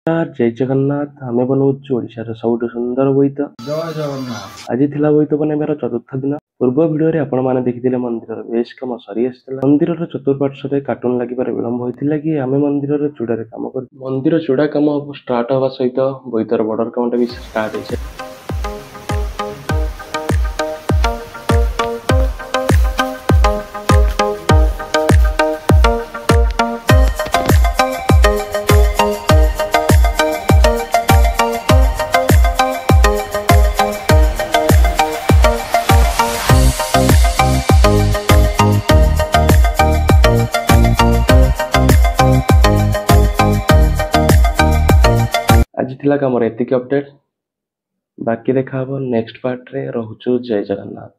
जय जगन्नाथ आमे बनाऊँ ओडिशार सबुठु सुंदर बोईत जय जगन्नाथ। आज थिला बोईत बनाइबार चतुर्थ दिन। पूर्व भिडियो रे आपण माने देखिथिले मंदिर बेश काम सरी आसिथिला। मंदिर चतुर्पार्श्व कार्टून लागिबार विलंब होइथिला कि आमे मंदिर चूड़ारे काम कर मंदिर चूड़ा काम स्टार्ट हवा सहित बोईतर बॉर्डर कामटा भी स्टार्ट होइছে। आज थिला कमर एतिक अपडेट बाकी देखा नेक्स्ट पार्ट रे रहूचु। जय जगन्नाथ।